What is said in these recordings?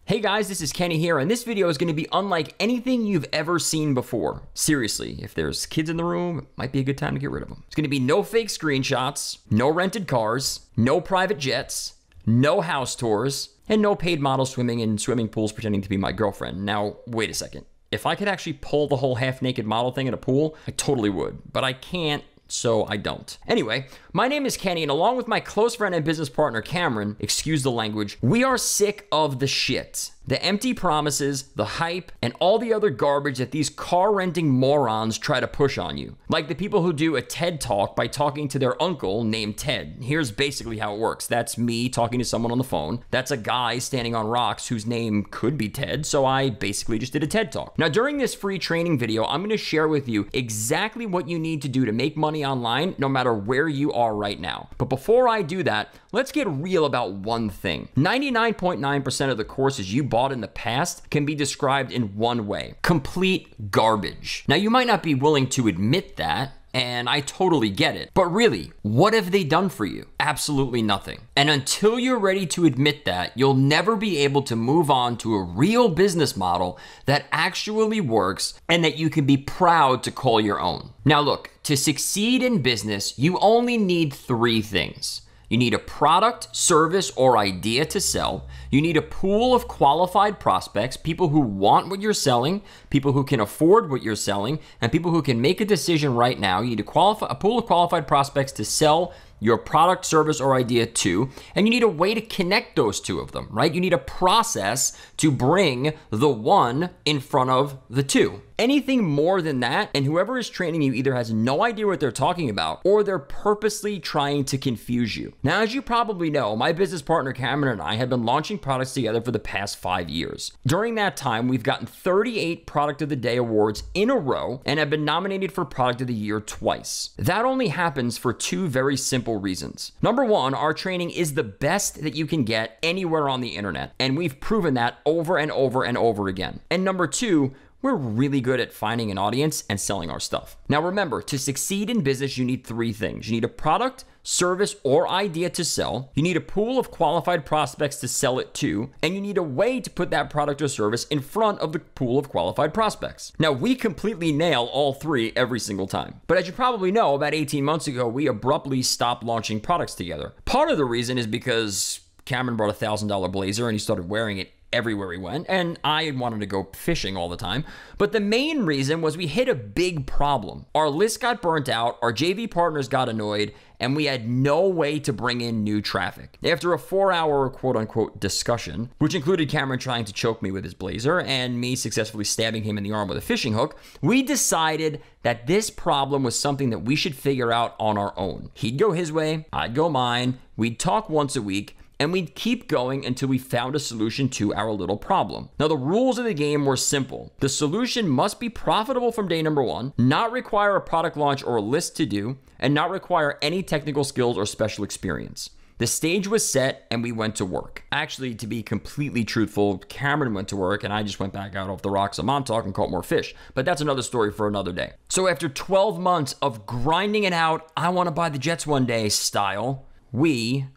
Hey guys, this is Kenny here, and this video is going to be unlike anything you've ever seen before. Seriously, if there's kids in the room, it might be a good time to get rid of them. It's going to be no fake screenshots, no rented cars, no private jets, no house tours, and no paid models swimming in swimming pools pretending to be my girlfriend. Now, wait a second. If I could actually pull the whole half-naked model thing in a pool, I totally would, but I can't. So I don't. Anyway, my name is Kenny, and along with my close friend and business partner, Cameron, excuse the language, we are sick of the shit. The empty promises, the hype, and all the other garbage that these car-renting morons try to push on you. Like the people who do a TED Talk by talking to their uncle named Ted. Here's basically how it works. That's me talking to someone on the phone. That's a guy standing on rocks whose name could be Ted, so I basically just did a TED Talk. Now, during this free training video, I'm going to share with you exactly what you need to do to make money online, no matter where you are right now. But before I do that, let's get real about one thing. 99.9% of the courses you bought in the past can be described in one way: complete garbage. Now, you might not be willing to admit that, and I totally get it. But really, what have they done for you? Absolutely nothing. And until you're ready to admit that, you'll never be able to move on to a real business model that actually works and that you can be proud to call your own. Now look, to succeed in business, you only need three things. You need a product, service, or idea to sell. You need a pool of qualified prospects, people who want what you're selling, people who can afford what you're selling, and people who can make a decision right now. You need a pool of qualified prospects to sell your product, service, or idea to, and you need a way to connect those two of them, right? You need a process to bring the one in front of the two. Anything more than that, and whoever is training you either has no idea what they're talking about, or they're purposely trying to confuse you. Now, as you probably know, my business partner Cameron and I have been launching products together for the past 5 years. During that time, we've gotten 38 Product of the Day awards in a row and have been nominated for Product of the Year twice. That only happens for two very simple reasons. Number one, our training is the best that you can get anywhere on the internet, and we've proven that over and over and over again. And number two, we're really good at finding an audience and selling our stuff. Now remember, to succeed in business, you need three things. You need a product, service, or idea to sell. You need a pool of qualified prospects to sell it to, and you need a way to put that product or service in front of the pool of qualified prospects. Now, we completely nail all three every single time. But as you probably know, about 18 months ago, we abruptly stopped launching products together. Part of the reason is because Cameron bought a $1,000 blazer and he started wearing it everywhere he went, and I wanted to go fishing all the time. But the main reason was we hit a big problem. Our list got burnt out, our JV partners got annoyed, and we had no way to bring in new traffic. After a 4-hour quote-unquote discussion, which included Cameron trying to choke me with his blazer and me successfully stabbing him in the arm with a fishing hook, we decided that this problem was something that we should figure out on our own. He'd go his way, I'd go mine, we'd talk once a week, and we'd keep going until we found a solution to our little problem. Now, the rules of the game were simple. The solution must be profitable from day number one, not require a product launch or a list to do, and not require any technical skills or special experience. The stage was set and we went to work. Actually, to be completely truthful, Cameron went to work and I just went back out off the rocks on Montauk and caught more fish. But that's another story for another day. So after 12 months of grinding it out, I want to buy the jets one day style, we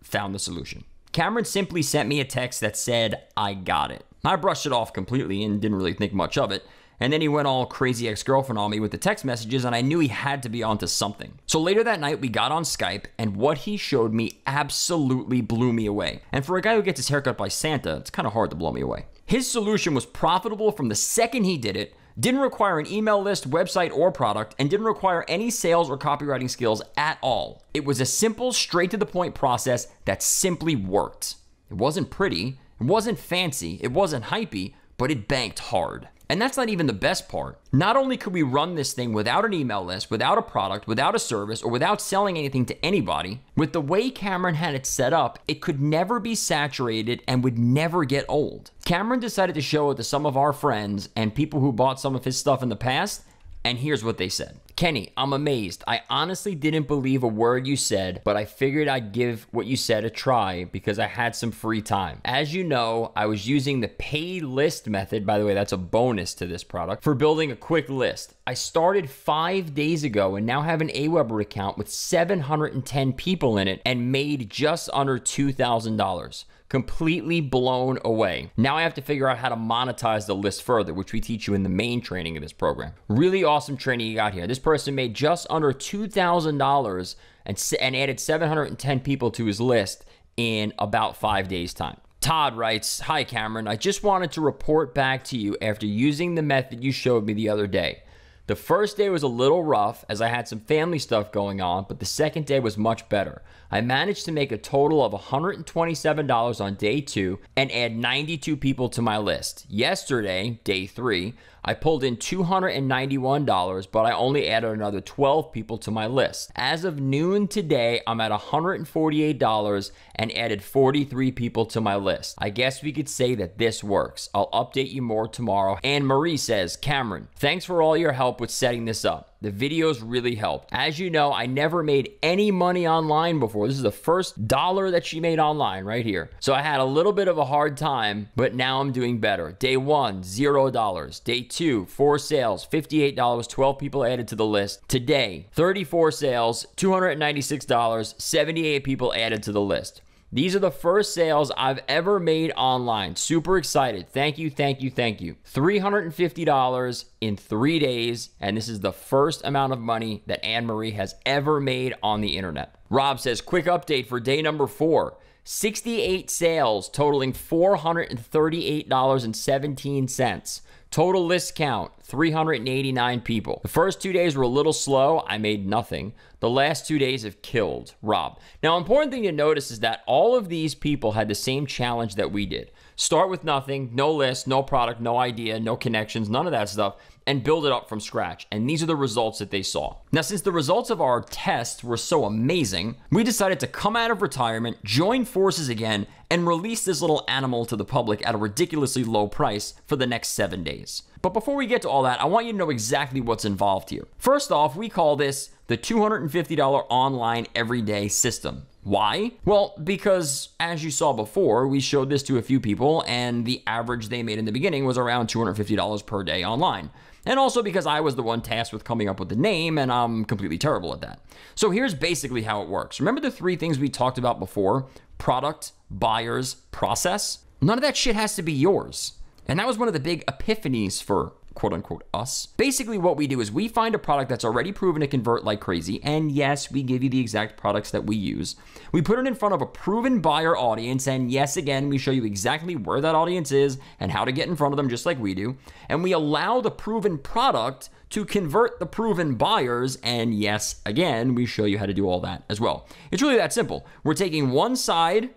found the solution. Cameron simply sent me a text that said, "I got it." I brushed it off completely and didn't really think much of it. And then he went all crazy ex-girlfriend on me with the text messages, and I knew he had to be onto something. So later that night, we got on Skype, and what he showed me absolutely blew me away. And for a guy who gets his haircut by Santa, it's kind of hard to blow me away. His solution was profitable from the second he did it, didn't require an email list, website, or product, and didn't require any sales or copywriting skills at all. It was a simple, straight-to-the-point process that simply worked. It wasn't pretty, it wasn't fancy, it wasn't hypey, but it banked hard. And that's not even the best part. Not only could we run this thing without an email list, without a product, without a service, or without selling anything to anybody, with the way Cameron had it set up, it could never be saturated and would never get old. Cameron decided to show it to some of our friends and people who bought some of his stuff in the past, and here's what they said. "Kenny, I'm amazed. I honestly didn't believe a word you said, but I figured I'd give what you said a try because I had some free time. As you know, I was using the pay list method," by the way, that's a bonus to this product, "for building a quick list. I started 5 days ago and now have an Aweber account with 710 people in it and made just under $2,000. Completely blown away. Now I have to figure out how to monetize the list further, which we teach you in the main training of this program. Really awesome training you got here. This person made just under $2,000 and added 710 people to his list in about 5 days' time. Todd writes, "Hi Cameron, I just wanted to report back to you after using the method you showed me the other day. The first day was a little rough as I had some family stuff going on, but the second day was much better. I managed to make a total of $127 on day 2 and add 92 people to my list. Yesterday, day 3, I pulled in $291, but I only added another 12 people to my list. As of noon today, I'm at $148 and added 43 people to my list. I guess we could say that this works. I'll update you more tomorrow." And Marie says, "Cameron, thanks for all your help with setting this up. The videos really helped. As you know, I never made any money online before. This is the first dollar that she made online right here. So I had a little bit of a hard time, but now I'm doing better. Day 1, $0. Day 2, 4 sales, $58, 12 people added to the list. Today, 34 sales, $296, 78 people added to the list. These are the first sales I've ever made online. Super excited. Thank you, thank you, thank you. $350 in 3 days, and this is the first amount of money that Anne-Marie has ever made on the internet." Rob says, "Quick update for day number 4. 68 sales totaling $438.17. Total list count, 389 people. The first 2 days were a little slow. I made nothing. The last 2 days have killed." Rob. Now, important thing to notice is that all of these people had the same challenge that we did. Start with nothing, no list, no product, no idea, no connections, none of that stuff, and build it up from scratch. And these are the results that they saw. Now, since the results of our tests were so amazing, we decided to come out of retirement, join forces again, and release this little animal to the public at a ridiculously low price for the next 7 days. But before we get to all that, I want you to know exactly what's involved here. First off, we call this the $250 online everyday system. Why? Well, because as you saw before, we showed this to a few people and the average they made in the beginning was around $250 per day online. And also because I was the one tasked with coming up with the name and I'm completely terrible at that. So here's basically how it works. Remember the 3 things we talked about before? Product, buyers, process? None of that shit has to be yours. And that was one of the big epiphanies for quote unquote us. Basically what we do is we find a product that's already proven to convert like crazy, and yes, we give you the exact products that we use. We put it in front of a proven buyer audience, and yes, again, we show you exactly where that audience is and how to get in front of them just like we do. And we allow the proven product to convert the proven buyers, and yes, again, we show you how to do all that as well. It's really that simple. We're taking one side,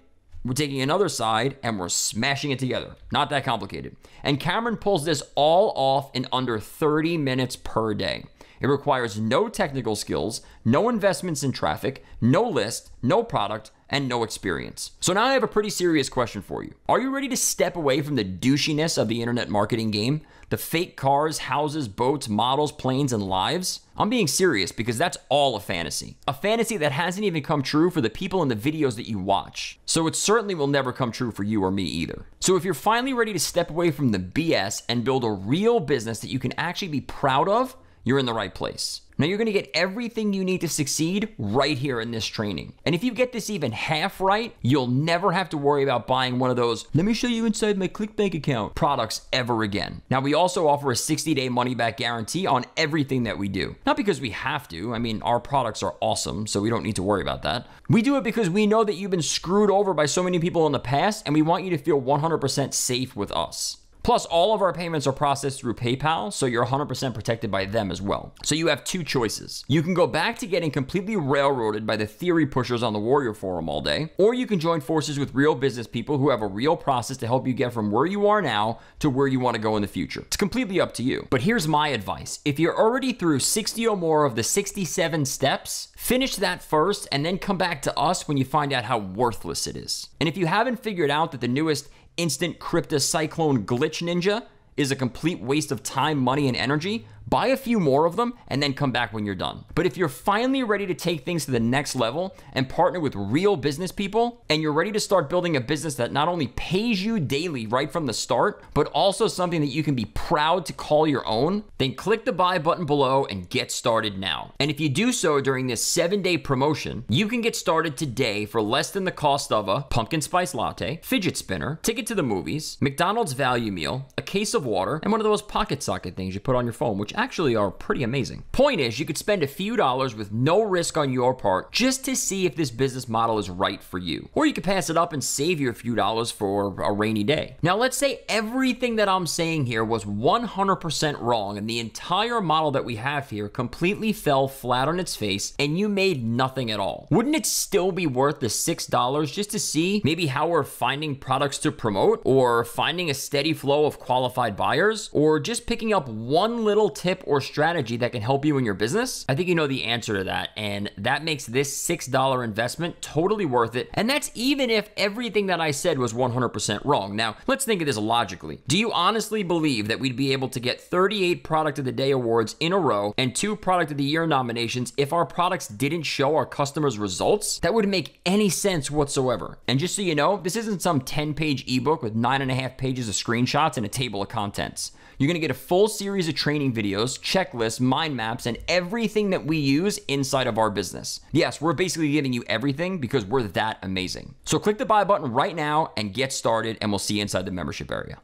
we're taking another side, and we're smashing it together. Not that complicated. And Cameron pulls this all off in under 30 minutes per day. It requires no technical skills, no investments in traffic, no list, no product, and no experience. So now I have a pretty serious question for you. Are you ready to step away from the douchiness of the internet marketing game? The fake cars, houses, boats, models, planes, and lives? I'm being serious because that's all a fantasy. A fantasy that hasn't even come true for the people in the videos that you watch. So it certainly will never come true for you or me either. So if you're finally ready to step away from the BS and build a real business that you can actually be proud of, you're in the right place. Now you're gonna get everything you need to succeed right here in this training. And if you get this even half right, you'll never have to worry about buying one of those, "let me show you inside my ClickBank account" products ever again. Now we also offer a 60-day money-back guarantee on everything that we do. Not because we have to, I mean, our products are awesome, so we don't need to worry about that. We do it because we know that you've been screwed over by so many people in the past, and we want you to feel 100% safe with us. Plus, all of our payments are processed through PayPal, so you're 100% protected by them as well. So you have 2 choices. You can go back to getting completely railroaded by the theory pushers on the Warrior Forum all day, or you can join forces with real business people who have a real process to help you get from where you are now to where you want to go in the future. It's completely up to you. But here's my advice. If you're already through 60 or more of the 67 steps, finish that first and then come back to us when you find out how worthless it is. And if you haven't figured out that the newest Instant Crypto Cyclone Glitch Ninja is a complete waste of time, money, and energy, buy a few more of them, and then come back when you're done. But if you're finally ready to take things to the next level and partner with real business people, and you're ready to start building a business that not only pays you daily right from the start, but also something that you can be proud to call your own, then click the buy button below and get started now. And if you do so during this 7-day promotion, you can get started today for less than the cost of a pumpkin spice latte, fidget spinner, ticket to the movies, McDonald's value meal, a case of water, and one of those pocket socket things you put on your phone, which actually are pretty amazing. Point is, you could spend a few dollars with no risk on your part just to see if this business model is right for you. Or you could pass it up and save you a few dollars for a rainy day. Now, let's say everything that I'm saying here was 100% wrong and the entire model that we have here completely fell flat on its face and you made nothing at all. Wouldn't it still be worth the $6 just to see maybe how we're finding products to promote, or finding a steady flow of qualified buyers, or just picking up one little tip or strategy that can help you in your business? I think you know the answer to that, and that makes this $6 investment totally worth it, and that's even if everything that I said was 100% wrong. Now, let's think of this logically. Do you honestly believe that we'd be able to get 38 Product of the Day awards in a row and 2 Product of the Year nominations if our products didn't show our customers results? That wouldn't make any sense whatsoever. And just so you know, this isn't some 10-page ebook with 9.5 pages of screenshots and a table of contents. You're gonna get a full series of training videos, checklists, mind maps, and everything that we use inside of our business. Yes, we're basically giving you everything because we're that amazing. So click the buy button right now and get started, and we'll see you inside the membership area.